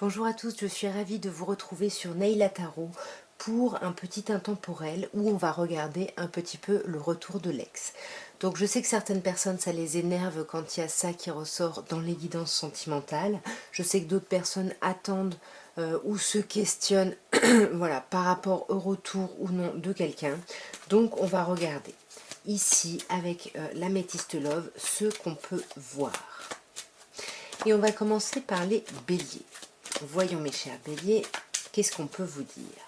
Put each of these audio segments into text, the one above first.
Bonjour à tous, je suis ravie de vous retrouver sur Naila Tarot pour un petit intemporel où on va regarder un petit peu le retour de l'ex. Donc je sais que certaines personnes ça les énerve quand il y a ça qui ressort dans les guidances sentimentales. Je sais que d'autres personnes attendent ou se questionnent voilà, par rapport au retour ou non de quelqu'un. Donc on va regarder ici avec l'améthyste love ce qu'on peut voir. Et on va commencer par les béliers. Voyons mes chers béliers, qu'est-ce qu'on peut vous dire?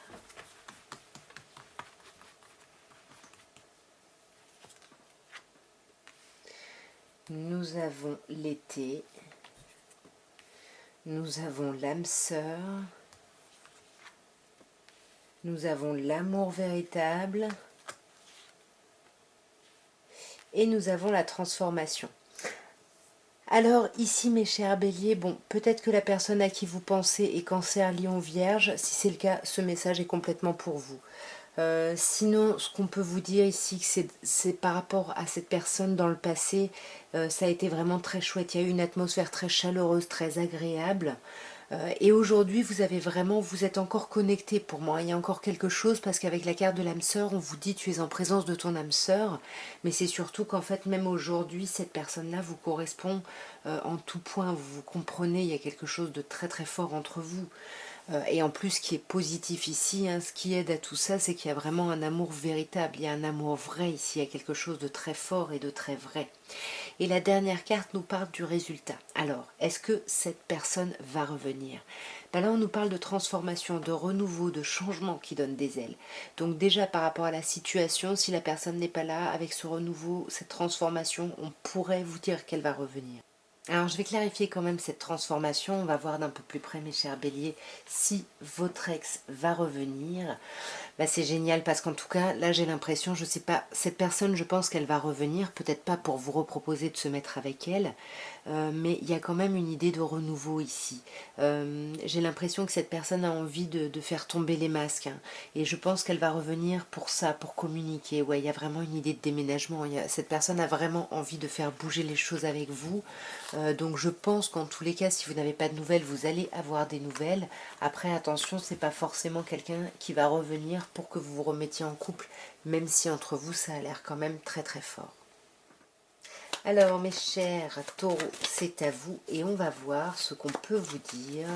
Nous avons l'été, nous avons l'âme sœur, nous avons l'amour véritable et nous avons la transformation. Alors ici mes chers béliers, bon, peut-être que la personne à qui vous pensez est cancer, lion, vierge. Si c'est le cas, ce message est complètement pour vous. Sinon, ce qu'on peut vous dire ici, c'est par rapport à cette personne dans le passé, ça a été vraiment très chouette. Il y a eu une atmosphère très chaleureuse, très agréable. Et aujourd'hui, vous êtes encore connecté pour moi. Il y a encore quelque chose parce qu'avec la carte de l'âme sœur, on vous dit tu es en présence de ton âme sœur. Mais c'est surtout qu'en fait, même aujourd'hui, cette personne-là vous correspond en tout point. Vous comprenez, il y a quelque chose de très très fort entre vous. Et en plus, ce qui est positif ici, hein, ce qui aide à tout ça, c'est qu'il y a vraiment un amour véritable, il y a un amour vrai ici, il y a quelque chose de très fort et de très vrai. Et la dernière carte nous parle du résultat. Alors, est-ce que cette personne va revenir? Ben là, on nous parle de transformation, de renouveau, de changement qui donne des ailes. Donc déjà, par rapport à la situation, si la personne n'est pas là, avec ce renouveau, cette transformation, on pourrait vous dire qu'elle va revenir. Alors je vais clarifier quand même cette transformation, on va voir d'un peu plus près mes chers béliers si votre ex va revenir. Bah, c'est génial parce qu'en tout cas là j'ai l'impression, je sais pas, cette personne je pense qu'elle va revenir, peut-être pas pour vous reproposer de se mettre avec elle, mais il y a quand même une idée de renouveau ici. J'ai l'impression que cette personne a envie de faire tomber les masques, hein, et je pense qu'elle va revenir pour ça, pour communiquer. Ouais, il y a vraiment une idée de déménagement, cette personne a vraiment envie de faire bouger les choses avec vous. Donc je pense qu'en tous les cas, si vous n'avez pas de nouvelles, vous allez avoir des nouvelles. Après, attention, c'est pas forcément quelqu'un qui va revenir pour que vous vous remettiez en couple, même si entre vous, ça a l'air quand même très très fort. Alors, mes chers taureaux, c'est à vous et on va voir ce qu'on peut vous dire,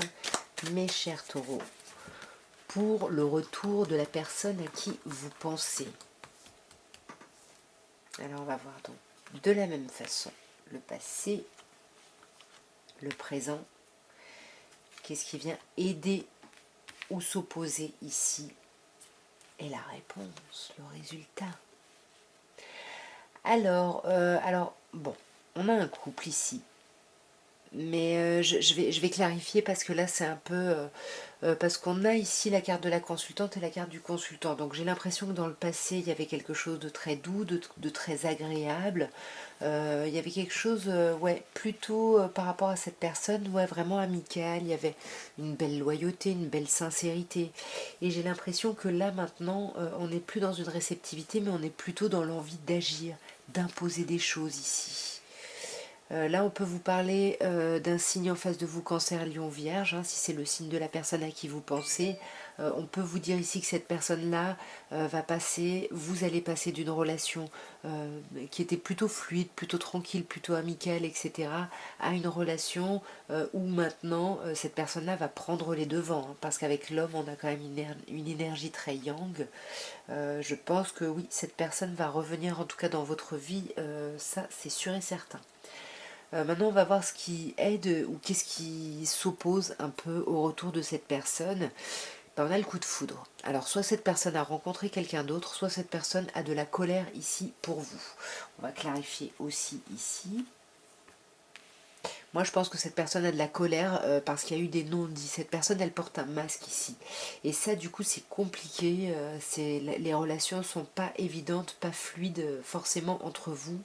mes chers taureaux, pour le retour de la personne à qui vous pensez. Alors, on va voir donc de la même façon le passé, le présent. Qu'est-ce qui vient aider ou s'opposer ici? Et la réponse, le résultat. Alors, bon, on a un couple ici. Mais je vais clarifier parce que là c'est un peu... parce qu'on a ici la carte de la consultante et la carte du consultant. Donc j'ai l'impression que dans le passé il y avait quelque chose de très doux, de très agréable. Il y avait quelque chose, ouais, plutôt par rapport à cette personne, ouais, vraiment amical. Il y avait une belle loyauté, une belle sincérité. Et j'ai l'impression que là maintenant, on n'est plus dans une réceptivité, mais on est plutôt dans l'envie d'agir, d'imposer des choses ici. Là, on peut vous parler d'un signe en face de vous, cancer, lion, vierge, hein, si c'est le signe de la personne à qui vous pensez. On peut vous dire ici que cette personne-là va passer, vous allez passer d'une relation qui était plutôt fluide, plutôt tranquille, plutôt amicale, etc., à une relation où maintenant cette personne-là va prendre les devants, hein, parce qu'avec l'homme, on a quand même une énergie très yang. Je pense que oui, cette personne va revenir en tout cas dans votre vie, ça c'est sûr et certain. Maintenant, on va voir ce qui aide ou qu'est-ce qui s'oppose un peu au retour de cette personne. Ben, on a le coup de foudre. Alors, soit cette personne a rencontré quelqu'un d'autre, soit cette personne a de la colère ici pour vous. On va clarifier aussi ici. Moi, je pense que cette personne a de la colère parce qu'il y a eu des non-dits. Cette personne, elle porte un masque ici. Et ça, du coup, c'est compliqué. Les relations ne sont pas évidentes, pas fluides forcément entre vous.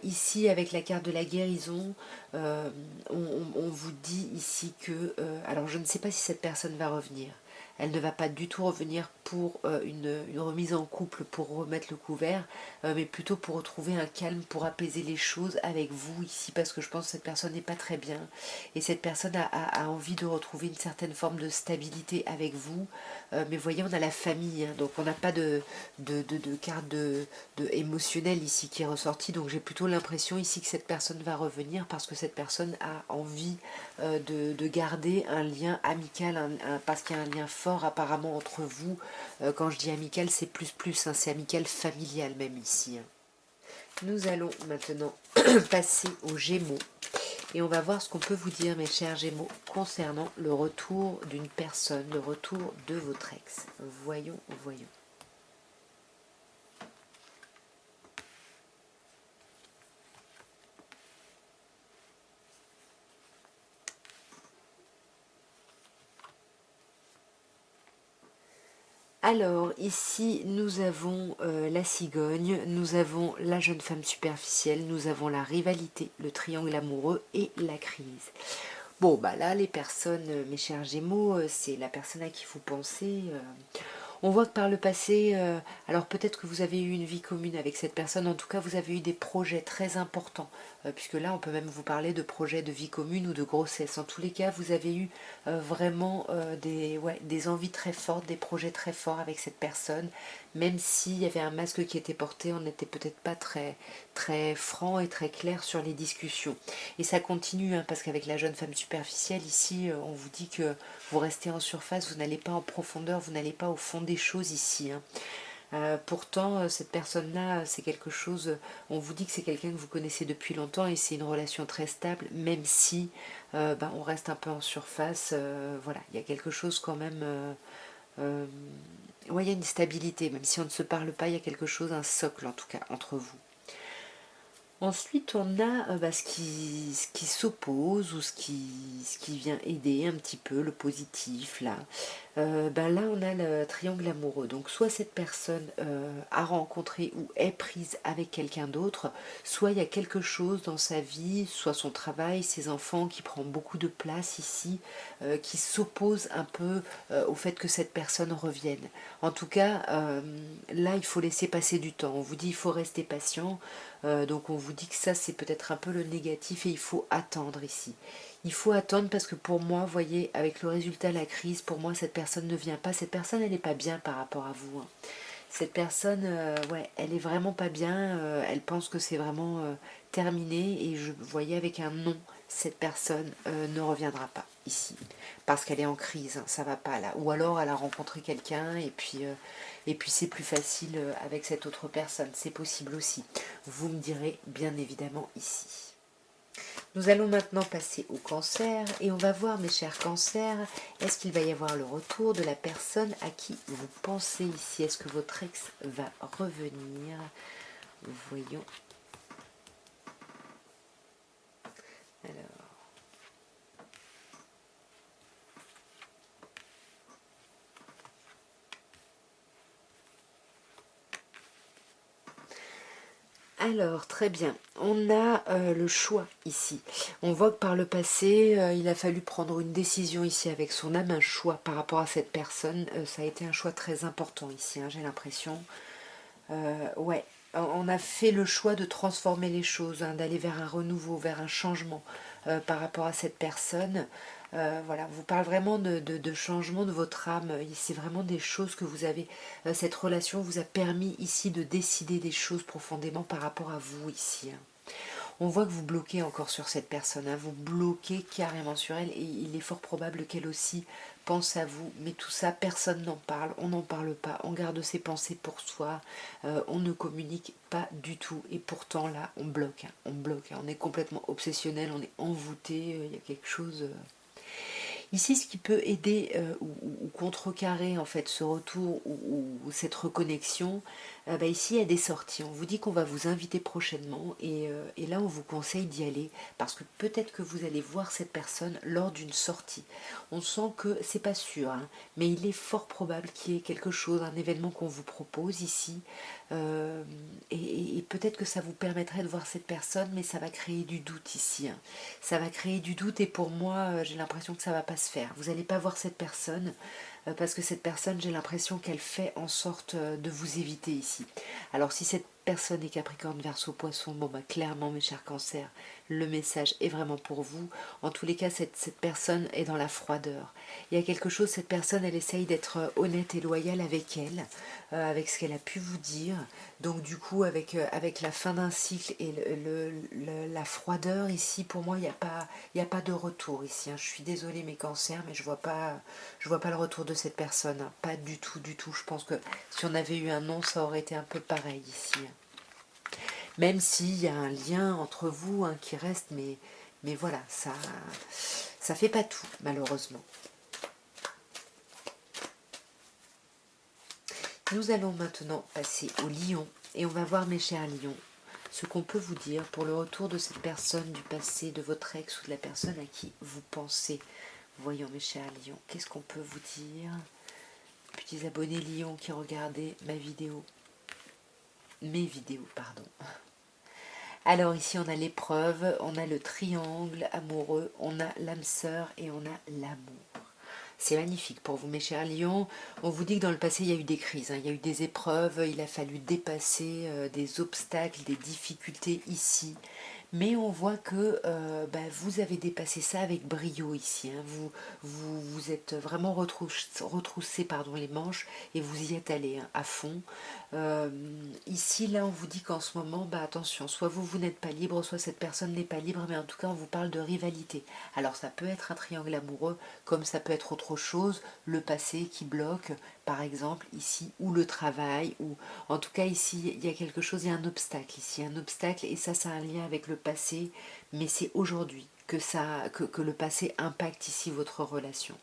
Ici, avec la carte de la guérison, on vous dit ici que... alors, je ne sais pas si cette personne va revenir. elle ne va pas du tout revenir pour une remise en couple, pour remettre le couvert, mais plutôt pour retrouver un calme, pour apaiser les choses avec vous ici, parce que je pense que cette personne n'est pas très bien, et cette personne a envie de retrouver une certaine forme de stabilité avec vous, mais voyez, on a la famille, hein, donc on n'a pas de carte émotionnelle ici qui est ressortie, donc j'ai plutôt l'impression ici que cette personne va revenir, parce que cette personne a envie de garder un lien amical, parce qu'il y a un lien fort apparemment entre vous. Quand je dis amical, c'est plus, hein, c'est amical familial même ici, hein. Nous allons maintenant passer aux Gémeaux et on va voir ce qu'on peut vous dire, mes chers Gémeaux, concernant le retour d'une personne, le retour de votre ex. Voyons, voyons. Alors, ici, nous avons la cigogne, nous avons la jeune femme superficielle, nous avons la rivalité, le triangle amoureux et la crise. Bon, bah là, les personnes, mes chers Gémeaux, c'est la personne à qui vous pensez. On voit que par le passé, alors peut-être que vous avez eu une vie commune avec cette personne, en tout cas vous avez eu des projets très importants, puisque là on peut même vous parler de projets de vie commune ou de grossesse. En tous les cas, vous avez eu vraiment des envies très fortes, des projets très forts avec cette personne, même s'il y avait un masque qui était porté, on n'était peut-être pas très franc et très clair sur les discussions. Et ça continue, hein, parce qu'avec la jeune femme superficielle, ici, on vous dit que vous restez en surface, vous n'allez pas en profondeur, vous n'allez pas au fond des choses ici, hein. Pourtant, cette personne-là, c'est quelque chose, on vous dit que c'est quelqu'un que vous connaissez depuis longtemps et c'est une relation très stable, même si on reste un peu en surface. Voilà, il y a quelque chose quand même, euh, ouais, il y a une stabilité, même si on ne se parle pas, il y a quelque chose, un socle en tout cas, entre vous. Ensuite, on a ce qui s'oppose ou ce qui vient aider un petit peu, le positif, là. Là, on a le triangle amoureux. Donc, soit cette personne a rencontré ou est prise avec quelqu'un d'autre, soit il y a quelque chose dans sa vie, soit son travail, ses enfants, qui prend beaucoup de place ici, qui s'oppose un peu au fait que cette personne revienne. En tout cas, là, il faut laisser passer du temps. On vous dit il faut rester patient. Donc on vous dit que ça c'est peut-être un peu le négatif et il faut attendre ici. Il faut attendre parce que pour moi, vous voyez, avec le résultat, la crise, pour moi cette personne ne vient pas. Cette personne elle n'est pas bien par rapport à vous, hein. Cette personne, ouais, elle est vraiment pas bien. Elle pense que c'est vraiment terminé et je voyais avec un non, cette personne ne reviendra pas ici parce qu'elle est en crise, hein, ça va pas là. Ou alors elle a rencontré quelqu'un et puis c'est plus facile avec cette autre personne. C'est possible aussi. Vous me direz bien évidemment ici. Nous allons maintenant passer au cancer et on va voir, mes chers cancers, est-ce qu'il va y avoir le retour de la personne à qui vous pensez ici? Est-ce que votre ex va revenir? Voyons. Alors. Alors, très bien. On a le choix ici. On voit que par le passé, il a fallu prendre une décision ici avec son âme, un choix par rapport à cette personne. Ça a été un choix très important ici, hein, j'ai l'impression. Ouais, on a fait le choix de transformer les choses, hein, d'aller vers un renouveau, vers un changement par rapport à cette personne. Voilà, vous parle vraiment de changement de votre âme. C'est vraiment des choses que vous avez. Cette relation vous a permis ici de décider des choses profondément par rapport à vous ici, hein. On voit que vous bloquez encore sur cette personne, hein, vous bloquez carrément sur elle et il est fort probable qu'elle aussi pense à vous. Mais tout ça, personne n'en parle, on n'en parle pas, on garde ses pensées pour soi, on ne communique pas du tout. Et pourtant là, on bloque, hein, on bloque, hein, on est complètement obsessionnel, on est envoûté, il y a quelque chose... Ici, ce qui peut aider ou contrecarrer en fait ce retour ou cette reconnexion, ici il y a des sorties. On vous dit qu'on va vous inviter prochainement et là on vous conseille d'y aller parce que peut-être que vous allez voir cette personne lors d'une sortie. On sent que c'est pas sûr, hein, mais il est fort probable qu'il y ait quelque chose, un événement qu'on vous propose ici et peut-être que ça vous permettrait de voir cette personne, mais ça va créer du doute ici, hein. Ça va créer du doute et pour moi, j'ai l'impression que ça va pas se faire. Vous n'allez pas voir cette personne, parce que cette personne, j'ai l'impression qu'elle fait en sorte de vous éviter ici. Alors si cette personne est Capricorne, Verseau, Poisson, bon bah clairement mes chers cancers, le message est vraiment pour vous. En tous les cas, cette personne est dans la froideur. Il y a quelque chose, cette personne, elle essaye d'être honnête et loyale avec elle, avec ce qu'elle a pu vous dire. Donc du coup, avec la fin d'un cycle et la froideur ici, pour moi, il y a pas de retour ici. Hein. Je suis désolée mes cancers, mais je vois pas le retour de cette personne. Hein. Pas du tout, du tout. Je pense que si on avait eu un non, ça aurait été un peu pareil ici. Hein. Même s'il y a un lien entre vous hein, qui reste, mais voilà, ça fait pas tout, malheureusement. Nous allons maintenant passer au lion, et on va voir, mes chers lions, ce qu'on peut vous dire pour le retour de cette personne du passé, de votre ex ou de la personne à qui vous pensez. Voyons, mes chers lions, qu'est-ce qu'on peut vous dire? Petits abonnés lions qui regardaient mes vidéos, pardon. Alors ici on a l'épreuve, on a le triangle amoureux, on a l'âme sœur et on a l'amour. C'est magnifique pour vous mes chers lions. On vous dit que dans le passé il y a eu des crises, hein, il y a eu des épreuves, il a fallu dépasser des obstacles, des difficultés ici. Mais on voit que vous avez dépassé ça avec brio ici. Hein. Vous êtes vraiment retroussé les manches et vous y êtes allé hein, à fond. Ici, là, on vous dit qu'en ce moment, attention, soit vous n'êtes pas libre, soit cette personne n'est pas libre, mais en tout cas, on vous parle de rivalité. Alors, ça peut être un triangle amoureux, comme ça peut être autre chose, le passé qui bloque, par exemple, ici, ou le travail, ou en tout cas, ici, il y a quelque chose, il y a un obstacle ici, un obstacle, et ça a un lien avec le passé, mais c'est aujourd'hui que le passé impacte ici votre relation.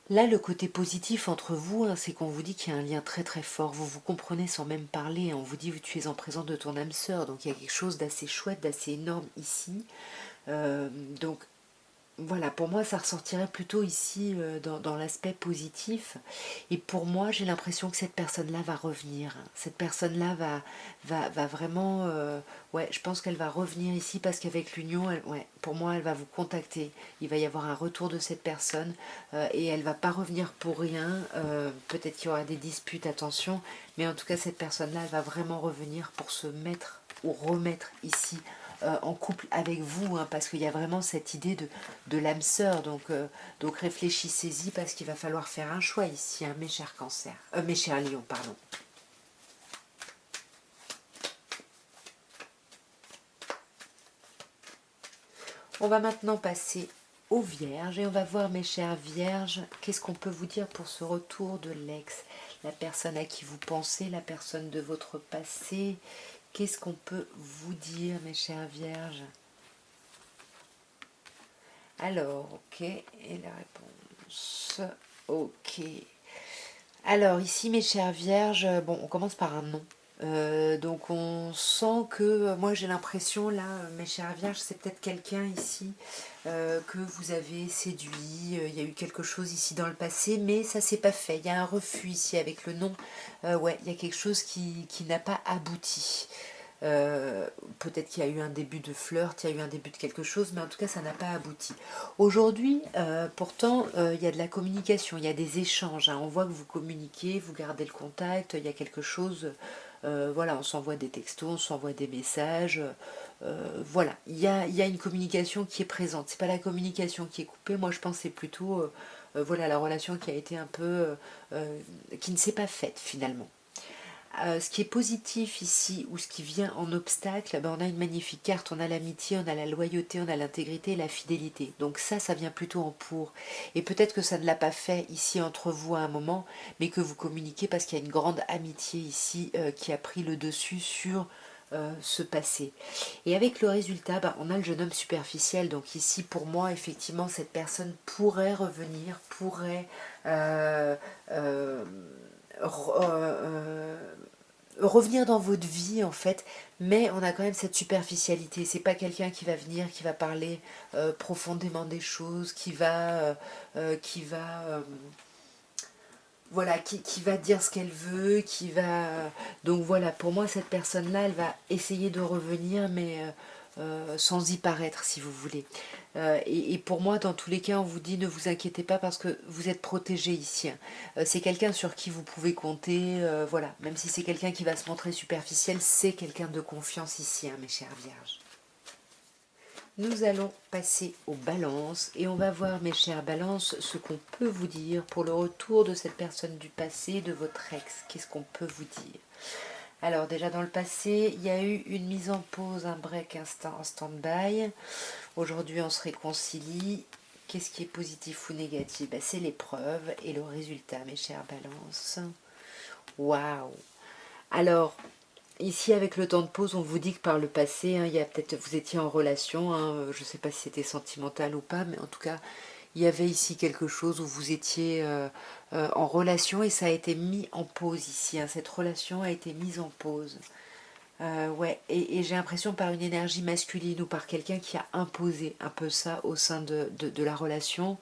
Là, le côté positif entre vous, hein, c'est qu'on vous dit qu'il y a un lien très très fort. Vous vous comprenez sans même parler. Hein. On vous dit que tu es en présence de ton âme sœur. Donc il y a quelque chose d'assez chouette, d'assez énorme ici. Donc voilà, pour moi, ça ressortirait plutôt ici dans l'aspect positif. Et pour moi, j'ai l'impression que cette personne-là va revenir. Cette personne-là va vraiment... ouais, je pense qu'elle va revenir ici parce qu'avec l'union, ouais, pour moi, elle va vous contacter. Il va y avoir un retour de cette personne et elle va pas revenir pour rien. Peut-être qu'il y aura des disputes, attention. Mais en tout cas, cette personne-là, elle va vraiment revenir pour se mettre ou remettre ici en couple avec vous, hein, parce qu'il y a vraiment cette idée de l'âme sœur. Donc réfléchissez-y parce qu'il va falloir faire un choix ici, hein, mes chers cancers. Mes chers lions, pardon. On va maintenant passer aux vierges et on va voir, mes chères vierges, qu'est-ce qu'on peut vous dire pour ce retour de l'ex, la personne à qui vous pensez, la personne de votre passé. Qu'est-ce qu'on peut vous dire, mes chères vierges? Alors, ok, et la réponse, ok. Alors, ici, mes chères vierges, bon, on commence par un non. Donc, on sent que, moi j'ai l'impression, là, mes chères vierges, c'est peut-être quelqu'un ici que vous avez séduit. Il y a eu quelque chose ici dans le passé, mais ça s'est pas fait. Il y a un refus ici avec le non. Ouais, il y a quelque chose qui n'a pas abouti. Peut-être qu'il y a eu un début de flirt, il y a eu un début de quelque chose, mais en tout cas ça n'a pas abouti. Aujourd'hui, pourtant, il y a de la communication, il y a des échanges, hein. On voit que vous communiquez, vous gardez le contact, il y a quelque chose, voilà, on s'envoie des textos, on s'envoie des messages, voilà, il y a une communication qui est présente. C'est pas la communication qui est coupée, moi je pense que c'est plutôt, voilà, la relation qui a été un peu, qui ne s'est pas faite finalement. Ce qui est positif ici, ou ce qui vient en obstacle, on a une magnifique carte, on a l'amitié, on a la loyauté, on a l'intégrité et la fidélité. Donc ça vient plutôt en pour. Et peut-être que ça ne l'a pas fait ici entre vous à un moment, mais que vous communiquez parce qu'il y a une grande amitié ici qui a pris le dessus sur ce passé. Et avec le résultat, on a le jeune homme superficiel. Donc ici, pour moi, effectivement, cette personne pourrait revenir, pourrait... revenir dans votre vie en fait, mais on a quand même cette superficialité. C'est pas quelqu'un qui va venir, qui va parler profondément des choses, voilà, qui va dire ce qu'elle veut, qui va... Donc voilà, pour moi, cette personne-là, elle va essayer de revenir, mais sans y paraître, si vous voulez. Et pour moi, dans tous les cas, on vous dit ne vous inquiétez pas parce que vous êtes protégé ici, hein. C'est quelqu'un sur qui vous pouvez compter, voilà. Même si c'est quelqu'un qui va se montrer superficiel, c'est quelqu'un de confiance ici, hein, mes chères vierges. Nous allons passer aux balances et on va voir, mes chères balances, ce qu'on peut vous dire pour le retour de cette personne du passé, de votre ex. Qu'est-ce qu'on peut vous dire? Alors déjà dans le passé, il y a eu une mise en pause, un break, un stand-by. Aujourd'hui, on se réconcilie. Qu'est-ce qui est positif ou négatif? Ben, c'est l'épreuve et le résultat, mes chères balances. Waouh! Alors, ici, avec le temps de pause, on vous dit que par le passé, hein, il y a peut-être vous étiez en relation, hein, je ne sais pas si c'était sentimental ou pas, mais en tout cas, il y avait ici quelque chose où vous étiez en relation et ça a été mis en pause ici, hein, cette relation a été mise en pause. Ouais, et j'ai l'impression par une énergie masculine ou par quelqu'un qui a imposé un peu ça au sein de la relation.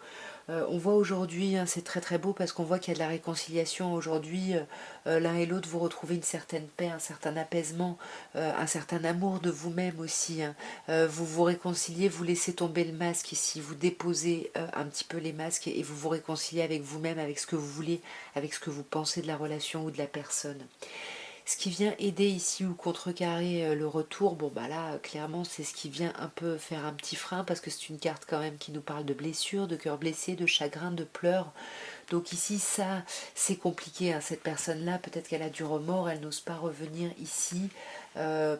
On voit aujourd'hui, hein, c'est très très beau parce qu'on voit qu'il y a de la réconciliation aujourd'hui. L'un et l'autre, vous retrouvez une certaine paix, un certain apaisement, un certain amour de vous-même aussi, hein. Vous vous réconciliez, vous laissez tomber le masque ici, vous déposez un petit peu les masques et vous vous réconciliez avec vous-même, avec ce que vous voulez, avec ce que vous pensez de la relation ou de la personne. Ce qui vient aider ici ou contrecarrer le retour, bon bah là clairement c'est ce qui vient un peu faire un petit frein parce que c'est une carte quand même qui nous parle de blessures, de cœur blessé, de chagrin, de pleurs. Donc ici ça c'est compliqué, hein. Cette personne là peut-être qu'elle a du remords, elle n'ose pas revenir ici.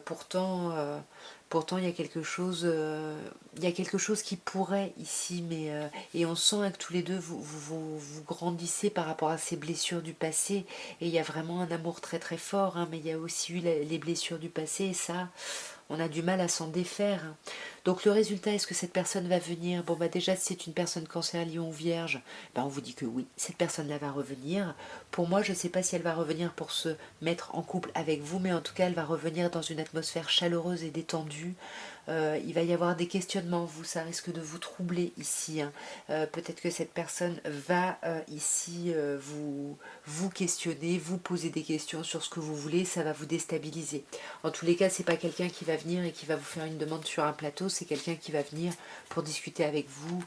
Pourtant il y a quelque chose qui pourrait ici, mais et on sent que tous les deux vous grandissez par rapport à ces blessures du passé et il y a vraiment un amour très très fort, hein, mais il y a aussi eu les blessures du passé et ça on a du mal à s'en défaire, hein. Donc le résultat, est-ce que cette personne va venir? Bon bah déjà si c'est une personne cancer, lion ou vierge, bah on vous dit que oui, cette personne-là va revenir. Pour moi, je ne sais pas si elle va revenir pour se mettre en couple avec vous, mais en tout cas elle va revenir dans une atmosphère chaleureuse et détendue. Il va y avoir des questionnements, vous, ça risque de vous troubler ici, hein. Peut-être que cette personne va ici vous questionner, vous poser des questions sur ce que vous voulez, ça va vous déstabiliser. En tous les cas, c'est pas quelqu'un qui va venir et qui va vous faire une demande sur un plateau, c'est quelqu'un qui va venir pour discuter avec vous,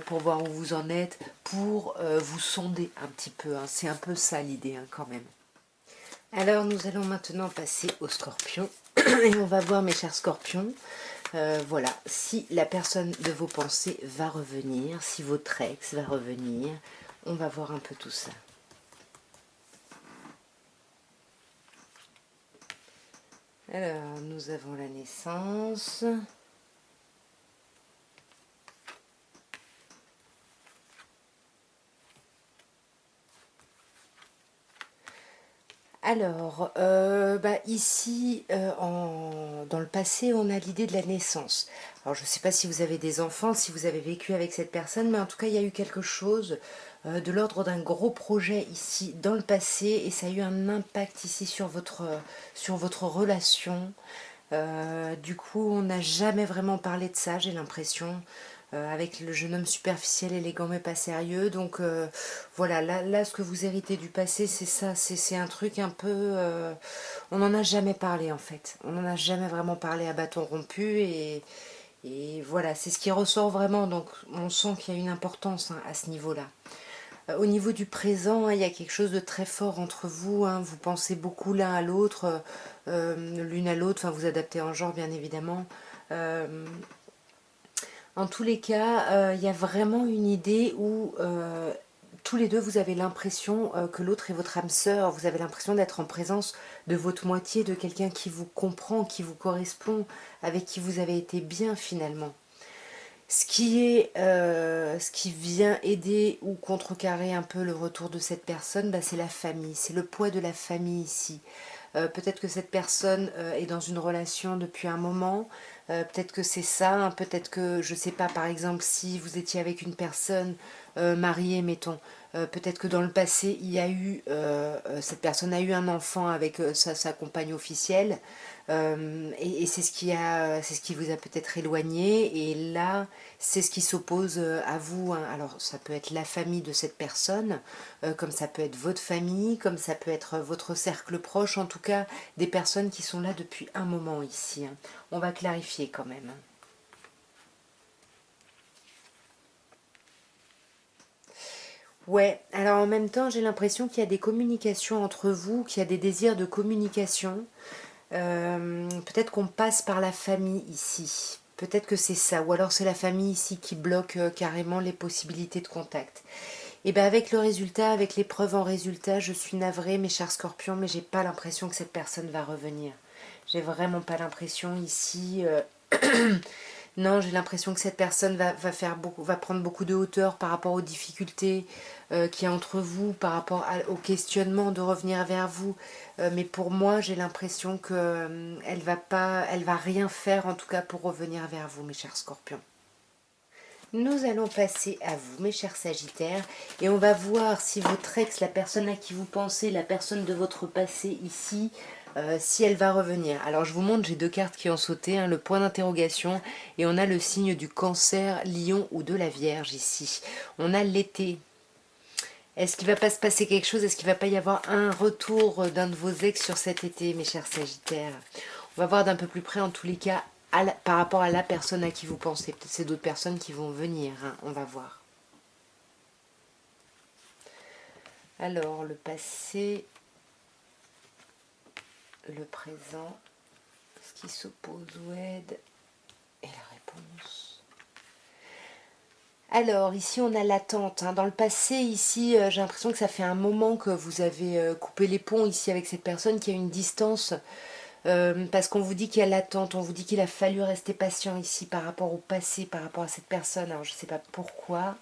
pour voir où vous en êtes, pour vous sonder un petit peu, hein. C'est un peu ça l'idée, hein, quand même. Alors nous allons maintenant passer au scorpion et on va voir, mes chers scorpions, voilà, si la personne de vos pensées va revenir, si votre ex va revenir, on va voir un peu tout ça. Alors, nous avons la naissance. Alors, ici, dans le passé, on a l'idée de la naissance. Alors, je ne sais pas si vous avez des enfants, si vous avez vécu avec cette personne, mais en tout cas, il y a eu quelque chose de l'ordre d'un gros projet ici dans le passé, et ça a eu un impact ici sur votre relation. Du coup, on n'a jamais vraiment parlé de ça, j'ai l'impression. Avec le jeune homme superficiel, élégant mais pas sérieux. Donc voilà, là, ce que vous héritez du passé, c'est ça, c'est un truc un peu... on n'en a jamais parlé en fait. On n'en a jamais vraiment parlé à bâton rompu et voilà, c'est ce qui ressort vraiment. Donc on sent qu'il y a une importance, hein, à ce niveau-là. Au niveau du présent, hein, il y a quelque chose de très fort entre vous, hein. Vous pensez beaucoup l'un à l'autre, l'une à l'autre, enfin vous adaptez en genre bien évidemment. En tous les cas, il y a vraiment une idée où tous les deux, vous avez l'impression que l'autre est votre âme sœur, vous avez l'impression d'être en présence de votre moitié, de quelqu'un qui vous comprend, qui vous correspond, avec qui vous avez été bien finalement. Ce qui vient aider ou contrecarrer un peu le retour de cette personne, bah, c'est la famille, c'est le poids de la famille ici. Peut-être que cette personne est dans une relation depuis un moment, peut-être que c'est ça, hein. Peut-être que, je sais pas, par exemple, si vous étiez avec une personne mariée, mettons, peut-être que dans le passé, il y a eu, cette personne a eu un enfant avec sa compagne officielle, Et c'est ce qui vous a peut-être éloigné. Et là, c'est ce qui s'oppose à vous, hein. Alors, ça peut être la famille de cette personne, comme ça peut être votre famille, comme ça peut être votre cercle proche, en tout cas, des personnes qui sont là depuis un moment ici, hein. On va clarifier quand même. Ouais, alors en même temps, j'ai l'impression qu'il y a des communications entre vous, qu'il y a des désirs de communication. Peut-être qu'on passe par la famille ici. Peut-être que c'est ça. Ou alors c'est la famille ici qui bloque carrément les possibilités de contact. Et bien avec le résultat, avec l'épreuve en résultat, je suis navrée, mes chers scorpions, mais j'ai pas l'impression que cette personne va revenir. J'ai vraiment pas l'impression ici. Non, j'ai l'impression que cette personne va prendre beaucoup de hauteur par rapport aux difficultés qu'il y a entre vous, par rapport au questionnement de revenir vers vous. Mais pour moi, j'ai l'impression que elle va rien faire en tout cas pour revenir vers vous, mes chers scorpions. Nous allons passer à vous, mes chers sagittaires, et on va voir si votre ex, la personne à qui vous pensez, la personne de votre passé ici, si elle va revenir. Alors je vous montre, j'ai deux cartes qui ont sauté, hein, le point d'interrogation, et on a le signe du cancer, lion ou de la vierge ici. On a l'été. Est-ce qu'il ne va pas se passer quelque chose? Est-ce qu'il ne va pas y avoir un retour d'un de vos ex sur cet été, mes chers sagittaires? On va voir d'un peu plus près, en tous les cas, par rapport à la personne à qui vous pensez. Peut-être c'est d'autres personnes qui vont venir, hein, on va voir. Alors, le passé, le présent, ce qui s'oppose ou aide, et la réponse. Alors, ici, on a l'attente, hein. Dans le passé, ici, j'ai l'impression que ça fait un moment que vous avez coupé les ponts ici avec cette personne, qui a une distance, parce qu'on vous dit qu'il y a l'attente, on vous dit qu'il a fallu rester patient ici par rapport au passé, par rapport à cette personne. Alors, je ne sais pas pourquoi.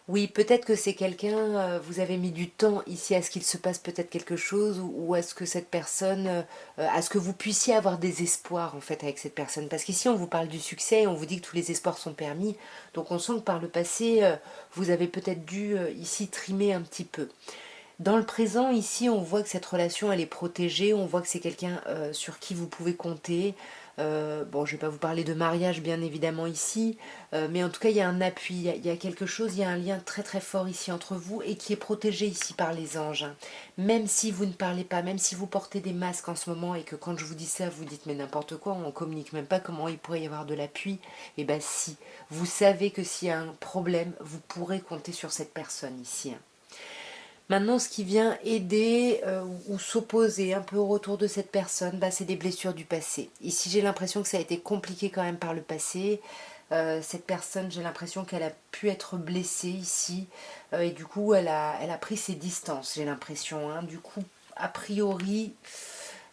Oui, peut-être que c'est quelqu'un, vous avez mis du temps ici à ce qu'il se passe peut-être quelque chose ou à ce que cette personne, à ce que vous puissiez avoir des espoirs en fait avec cette personne. Parce qu'ici on vous parle du succès, on vous dit que tous les espoirs sont permis. Donc on sent que par le passé, vous avez peut-être dû ici trimer un petit peu. Dans le présent, ici, on voit que cette relation, elle est protégée, on voit que c'est quelqu'un sur qui vous pouvez compter. Bon, je ne vais pas vous parler de mariage, bien évidemment, ici, mais en tout cas, il y a un appui, il y a quelque chose, il y a un lien très très fort ici entre vous et qui est protégé ici par les anges, hein. Même si vous ne parlez pas, même si vous portez des masques en ce moment et que quand je vous dis ça, vous dites mais n'importe quoi, on ne communique même pas, comment il pourrait y avoir de l'appui? Eh bien si, vous savez que s'il y a un problème, vous pourrez compter sur cette personne ici, hein. Maintenant, ce qui vient aider ou s'opposer un peu au retour de cette personne, bah, c'est des blessures du passé. Ici, j'ai l'impression que ça a été compliqué quand même par le passé. Cette personne, j'ai l'impression qu'elle a pu être blessée ici. Et du coup, elle a pris ses distances, j'ai l'impression, hein. Du coup, a priori,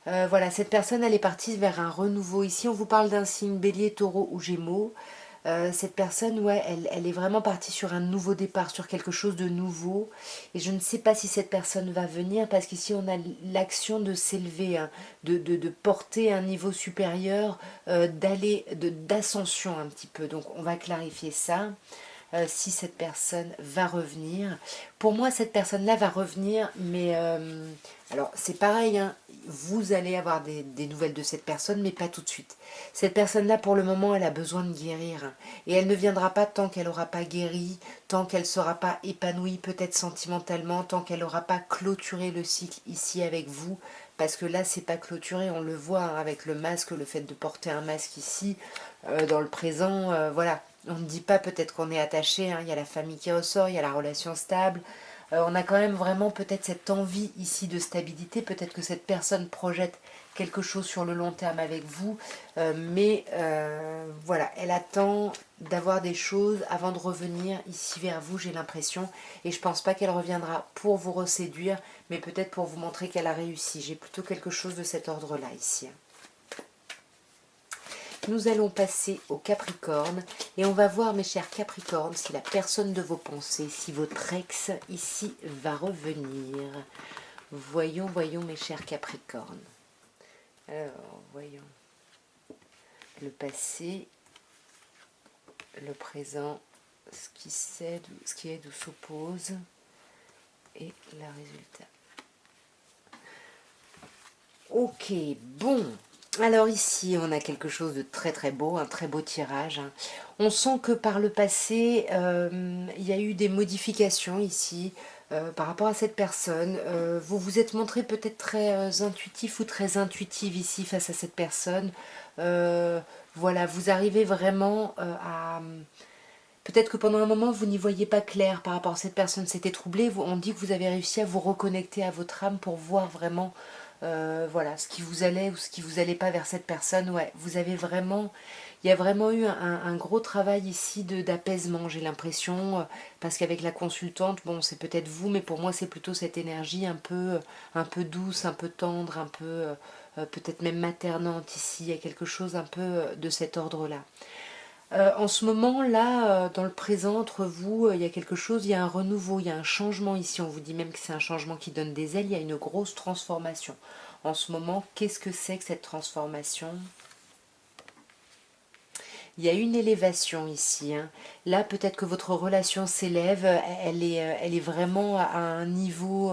voilà, cette personne, elle est partie vers un renouveau. Ici, on vous parle d'un signe bélier, taureau ou gémeaux. Cette personne, ouais, elle est vraiment partie sur un nouveau départ, sur quelque chose de nouveau. Et je ne sais pas si cette personne va venir, parce qu'ici, on a l'action de s'élever, hein, de porter un niveau supérieur, d'ascension un petit peu. Donc, on va clarifier ça. Si cette personne va revenir. Pour moi, cette personne-là va revenir, mais alors c'est pareil, hein, vous allez avoir des nouvelles de cette personne, mais pas tout de suite. Cette personne-là, pour le moment, elle a besoin de guérir, hein, et elle ne viendra pas tant qu'elle n'aura pas guéri, tant qu'elle ne sera pas épanouie, peut-être sentimentalement, tant qu'elle n'aura pas clôturé le cycle ici avec vous. Parce que là, c'est pas clôturé, on le voit, hein, avec le masque, le fait de porter un masque ici, dans le présent, voilà. On ne dit pas peut-être qu'on est attaché, hein, il y a la famille qui ressort, il y a la relation stable. On a quand même vraiment peut-être cette envie ici de stabilité, peut-être que cette personne projette quelque chose sur le long terme avec vous, mais voilà, elle attend d'avoir des choses avant de revenir ici vers vous, j'ai l'impression, et je pense pas qu'elle reviendra pour vous reséduire, mais peut-être pour vous montrer qu'elle a réussi. J'ai plutôt quelque chose de cet ordre-là ici. Nous allons passer au Capricorne et on va voir, mes chers Capricornes, si la personne de vos pensées, si votre ex ici va revenir. Voyons, voyons, mes chers Capricornes. Alors, voyons. Le passé, le présent, ce qui cède, ce qui aide ou s'oppose et le résultat. Ok, bon. Alors ici, on a quelque chose de très très beau, un très beau tirage, hein. On sent que par le passé, il y a eu des modifications ici par rapport à cette personne. Vous vous êtes montré peut-être très intuitif ou très intuitive ici face à cette personne. Euh, voilà, vous arrivez vraiment à... Peut-être que pendant un moment, vous n'y voyez pas clair par rapport à cette personne, s'était troublée. On dit que vous avez réussi à vous reconnecter à votre âme pour voir vraiment voilà, ce qui vous allait ou ce qui vous allait pas vers cette personne. Ouais, vous avez vraiment... Il y a vraiment eu un gros travail ici d'apaisement, j'ai l'impression, parce qu'avec la consultante, bon, c'est peut-être vous, mais pour moi, c'est plutôt cette énergie un peu douce, un peu tendre, un peu peut-être même maternante ici. Il y a quelque chose un peu de cet ordre-là. En ce moment-là, dans le présent, entre vous, il y a quelque chose, il y a un renouveau, il y a un changement ici. On vous dit même que c'est un changement qui donne des ailes, il y a une grosse transformation. En ce moment, qu'est-ce que c'est que cette transformation? Il y a une élévation ici, hein. Là, peut-être que votre relation s'élève, elle est vraiment à un niveau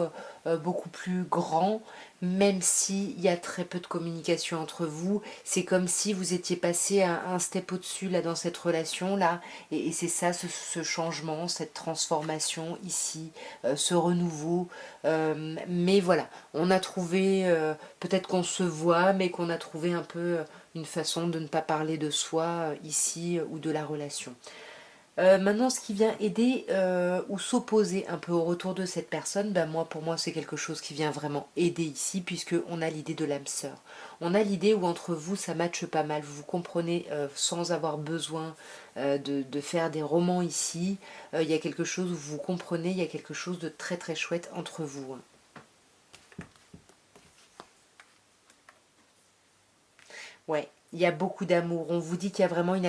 beaucoup plus grand, même s'il y a très peu de communication entre vous. C'est comme si vous étiez passé un step au-dessus là dans cette relation-là. Et c'est ça, ce changement, cette transformation ici, ce renouveau. Mais voilà, on a trouvé, peut-être qu'on se voit, mais qu'on a trouvé un peu une façon de ne pas parler de soi ici ou de la relation. Maintenant, ce qui vient aider ou s'opposer un peu au retour de cette personne, ben moi, pour moi, c'est quelque chose qui vient vraiment aider ici, puisque on a l'idée de l'âme sœur. On a l'idée où entre vous, ça matche pas mal. Vous vous comprenez sans avoir besoin de faire des romans ici. Il y a quelque chose où vous vous comprenez, il y a quelque chose de très très chouette entre vous, hein. Ouais, il y a beaucoup d'amour. On vous dit qu'il y a vraiment une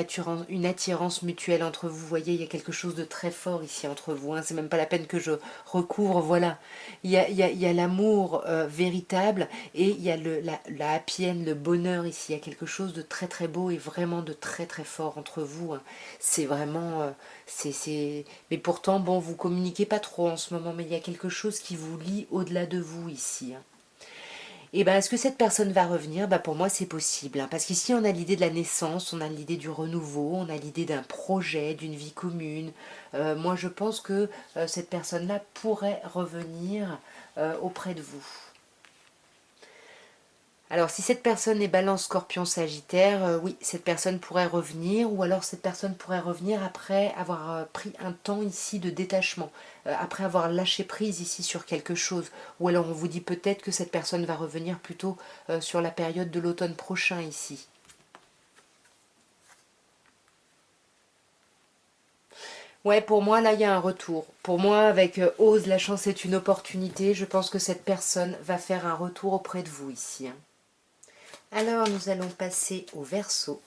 attirance mutuelle entre vous. Vous voyez, il y a quelque chose de très fort ici entre vous, hein. C'est même pas la peine que je recouvre. Voilà. Il y a l'amour véritable et il y a la happy end, le bonheur ici. Il y a quelque chose de très très beau et vraiment de très très fort entre vous, hein. C'est vraiment... Mais pourtant, bon, vous communiquez pas trop en ce moment, mais il y a quelque chose qui vous lie au-delà de vous ici, hein. Et ben, est-ce que cette personne va revenir? Ben, pour moi, c'est possible, hein, parce qu'ici, on a l'idée de la naissance, on a l'idée du renouveau, on a l'idée d'un projet, d'une vie commune. Moi, je pense que cette personne-là pourrait revenir auprès de vous. Alors, si cette personne est Balance, Scorpion, Sagittaire, oui, cette personne pourrait revenir, ou alors cette personne pourrait revenir après avoir pris un temps ici de détachement, après avoir lâché prise ici sur quelque chose, ou alors on vous dit peut-être que cette personne va revenir plutôt sur la période de l'automne prochain ici. Ouais, pour moi, là, il y a un retour. Pour moi, avec Ose, la chance est une opportunité, je pense que cette personne va faire un retour auprès de vous ici, hein. Alors, nous allons passer au Verseau.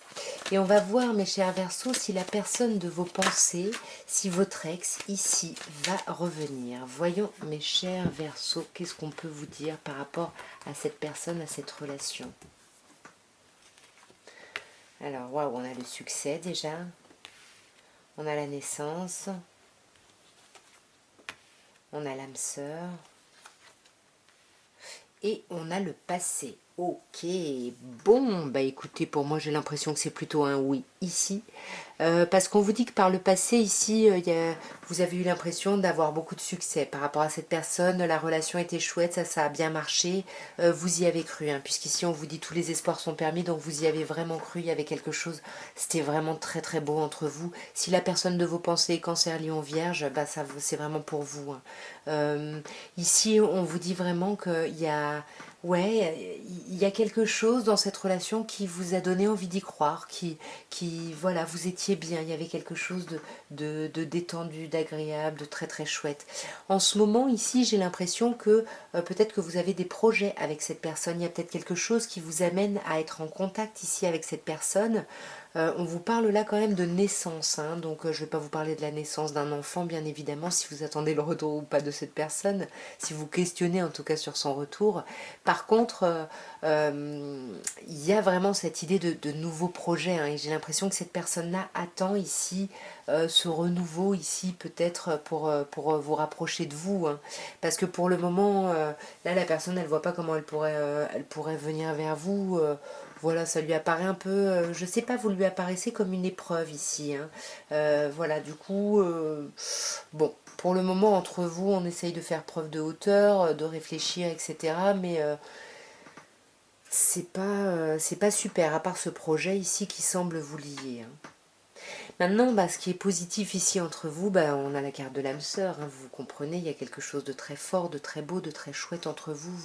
Et on va voir, mes chers Verseaux, si la personne de vos pensées, si votre ex, ici, va revenir. Voyons, mes chers Verseaux, qu'est-ce qu'on peut vous dire par rapport à cette personne, à cette relation. Alors, waouh, on a le succès déjà. On a la naissance. On a l'âme sœur. Et on a le passé. Ok, bon, bah écoutez, pour moi j'ai l'impression que c'est plutôt un oui ici. Parce qu'on vous dit que par le passé ici, vous avez eu l'impression d'avoir beaucoup de succès par rapport à cette personne, la relation était chouette, ça a bien marché, vous y avez cru, hein, puisqu'ici on vous dit tous les espoirs sont permis, donc vous y avez vraiment cru, il y avait quelque chose, c'était vraiment très très beau entre vous. Si la personne de vos pensées est Cancer, Lion, Vierge, bah ça c'est vraiment pour vous, hein. Ici on vous dit vraiment qu'il y a... Ouais, il y a quelque chose dans cette relation qui vous a donné envie d'y croire, voilà, vous étiez bien, il y avait quelque chose de détendu, d'agréable, de très très chouette. En ce moment ici, j'ai l'impression que peut-être que vous avez des projets avec cette personne, il y a peut-être quelque chose qui vous amène à être en contact ici avec cette personne. On vous parle là quand même de naissance, hein, donc je ne vais pas vous parler de la naissance d'un enfant, bien évidemment, si vous attendez le retour ou pas de cette personne, si vous questionnez en tout cas sur son retour. Par contre, il y a vraiment cette idée de nouveaux projets, hein, et j'ai l'impression que cette personne-là attend ici ce renouveau ici peut-être pour vous rapprocher de vous, hein. Parce que pour le moment, là la personne elle voit pas comment elle pourrait venir vers vous. Voilà, ça lui apparaît un peu, je sais pas, vous lui apparaissez comme une épreuve ici, hein. Voilà, du coup, bon, pour le moment, entre vous, on essaye de faire preuve de hauteur, de réfléchir, etc. Mais c'est pas super, à part ce projet ici qui semble vous lier, hein. Maintenant, ce qui est positif ici entre vous, on a la carte de l'âme sœur, hein, vous comprenez, il y a quelque chose de très fort, de très beau, de très chouette entre vous.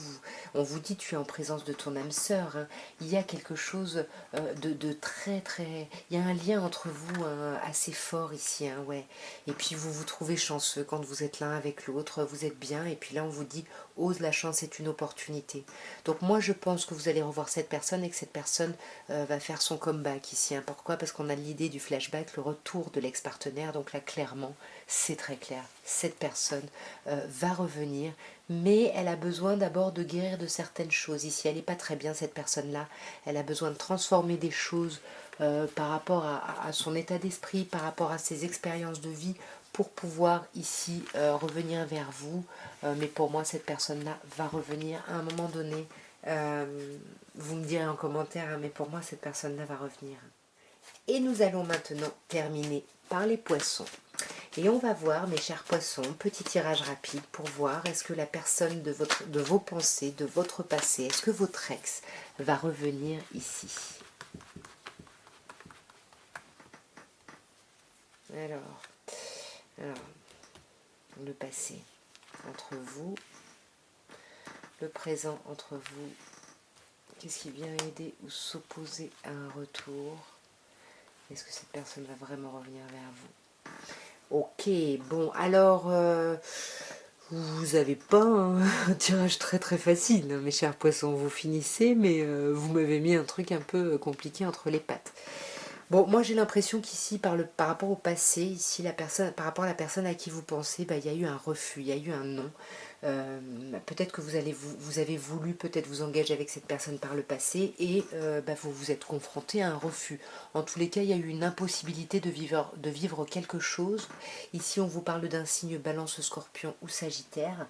On vous dit tu es en présence de ton âme sœur, hein. Il y a quelque chose de très très... Il y a un lien entre vous, hein, assez fort ici, hein, ouais. Et puis vous vous trouvez chanceux quand vous êtes l'un avec l'autre, vous êtes bien, et puis là on vous dit ose, la chance est une opportunité. Donc moi je pense que vous allez revoir cette personne et que cette personne va faire son comeback ici, hein. Pourquoi? Parce qu'on a l'idée du flashback, le retour de l'ex-partenaire, donc là clairement c'est très clair, cette personne va revenir, mais elle a besoin d'abord de guérir de certaines choses. Ici elle n'est pas très bien cette personne-là, elle a besoin de transformer des choses par rapport à son état d'esprit, par rapport à ses expériences de vie, pour pouvoir ici revenir vers vous. Mais pour moi, cette personne-là va revenir à un moment donné. Vous me direz en commentaire, hein, mais pour moi, cette personne-là va revenir. Et nous allons maintenant terminer par les poissons. Et on va voir, mes chers poissons, petit tirage rapide pour voir est-ce que la personne de vos pensées, de votre passé, est-ce que votre ex va revenir ici. Alors, le passé entre vous, le présent entre vous, qu'est-ce qui vient aider ou s'opposer à un retour? Est-ce que cette personne va vraiment revenir vers vous? Ok, bon, alors, vous n'avez pas un tirage très très facile, hein, mes chers poissons, vous finissez, mais vous m'avez mis un truc un peu compliqué entre les pattes. Bon, moi j'ai l'impression qu'ici, par rapport au passé, ici, par rapport à la personne à qui vous pensez, il y a eu un refus, il y a eu un non. Peut-être que vous avez voulu peut-être vous engager avec cette personne par le passé et vous vous êtes confronté à un refus. En tous les cas, il y a eu une impossibilité de vivre quelque chose. Ici, on vous parle d'un signe Balance, Scorpion ou Sagittaire.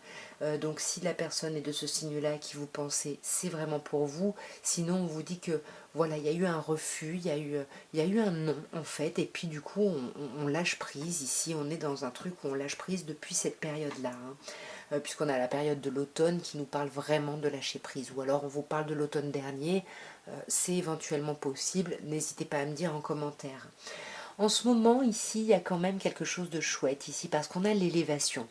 Donc si la personne est de ce signe-là qui vous pensez, c'est vraiment pour vous. Sinon, on vous dit que voilà, il y a eu un refus, il y a eu un non en fait, et puis du coup on lâche prise. Ici on est dans un truc où on lâche prise depuis cette période-là, hein. Puisqu'on a la période de l'automne qui nous parle vraiment de lâcher prise, ou alors on vous parle de l'automne dernier, c'est éventuellement possible, n'hésitez pas à me dire en commentaire. En ce moment ici il y a quand même quelque chose de chouette ici, parce qu'on a l'élévation.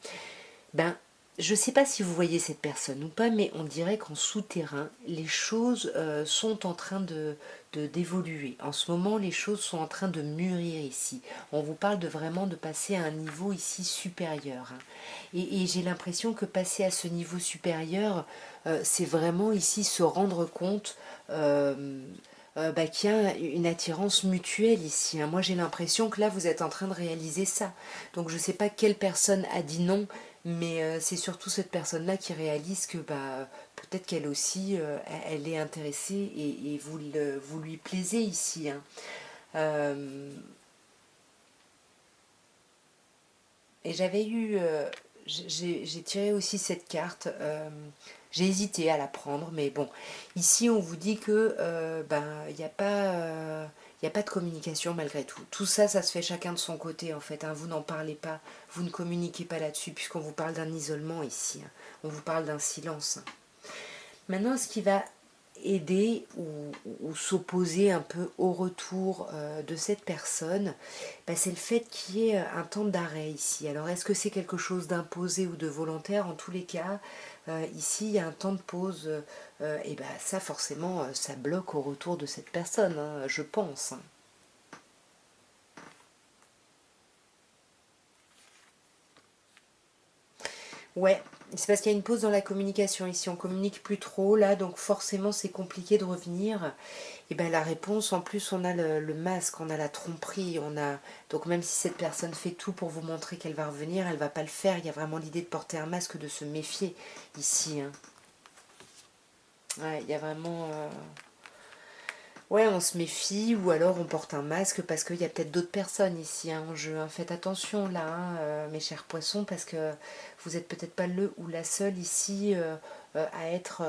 Je ne sais pas si vous voyez cette personne ou pas, mais on dirait qu'en souterrain, les choses sont en train d'évoluer. En ce moment, les choses sont en train de mûrir ici. On vous parle vraiment de passer à un niveau ici supérieur, hein. Et j'ai l'impression que passer à ce niveau supérieur, c'est vraiment ici se rendre compte qu'il y a une attirance mutuelle ici, hein. Moi, j'ai l'impression que là, vous êtes en train de réaliser ça. Donc, je ne sais pas quelle personne a dit non, mais c'est surtout cette personne-là qui réalise que peut-être qu'elle aussi, elle est intéressée et vous lui plaisez ici, hein. Euh, et j'ai tiré aussi cette carte. J'ai hésité à la prendre, mais bon, ici on vous dit que il n'y a pas, il y a pas de communication malgré tout. Tout ça, ça se fait chacun de son côté en fait, hein. Vous n'en parlez pas, vous ne communiquez pas là-dessus, puisqu'on vous parle d'un isolement ici, hein. On vous parle d'un silence, hein. Maintenant, ce qui va aider ou s'opposer un peu au retour de cette personne, c'est le fait qu'il y ait un temps d'arrêt ici. Alors, est-ce que c'est quelque chose d'imposé ou de volontaire? En tous les cas, ici, il y a un temps de pause. Et ça, forcément, ça bloque au retour de cette personne, hein, je pense, hein. Ouais, c'est parce qu'il y a une pause dans la communication ici, on communique plus trop là, donc forcément c'est compliqué de revenir. Et bien la réponse, en plus on a le masque, on a la tromperie, on a... Donc même si cette personne fait tout pour vous montrer qu'elle va revenir, elle va pas le faire. Il y a vraiment l'idée de porter un masque, de se méfier ici, hein. Ouais, il y a vraiment... Ouais, on se méfie ou alors on porte un masque parce qu'il y a peut-être d'autres personnes ici, hein, en jeu, hein. Faites attention là, hein, mes chers poissons, parce que vous n'êtes peut-être pas le ou la seule ici à être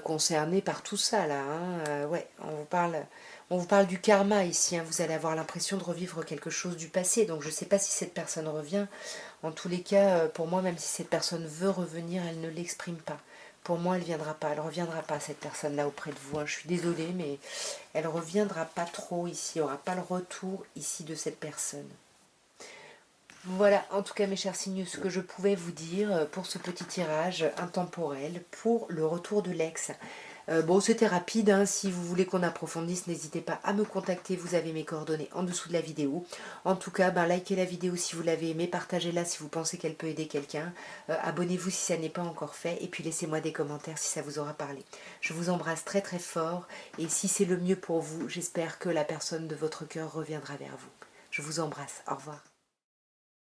concerné par tout ça là, hein. Ouais, on vous parle du karma ici, hein. Vous allez avoir l'impression de revivre quelque chose du passé. Donc je ne sais pas si cette personne revient. En tous les cas, pour moi, même si cette personne veut revenir, elle ne l'exprime pas. Pour moi, elle ne viendra pas. Elle ne reviendra pas, cette personne-là, auprès de vous, hein. Je suis désolée, mais elle ne reviendra pas trop ici. Il n'y aura pas le retour ici de cette personne. Voilà, en tout cas, mes chers signes, ce que je pouvais vous dire pour ce petit tirage intemporel pour le retour de l'ex. Bon, c'était rapide, hein. Si vous voulez qu'on approfondisse, n'hésitez pas à me contacter, vous avez mes coordonnées en dessous de la vidéo. En tout cas, ben, likez la vidéo si vous l'avez aimée, partagez-la si vous pensez qu'elle peut aider quelqu'un, abonnez-vous si ça n'est pas encore fait, et puis laissez-moi des commentaires si ça vous aura parlé. Je vous embrasse très très fort, et si c'est le mieux pour vous, j'espère que la personne de votre cœur reviendra vers vous. Je vous embrasse, au revoir.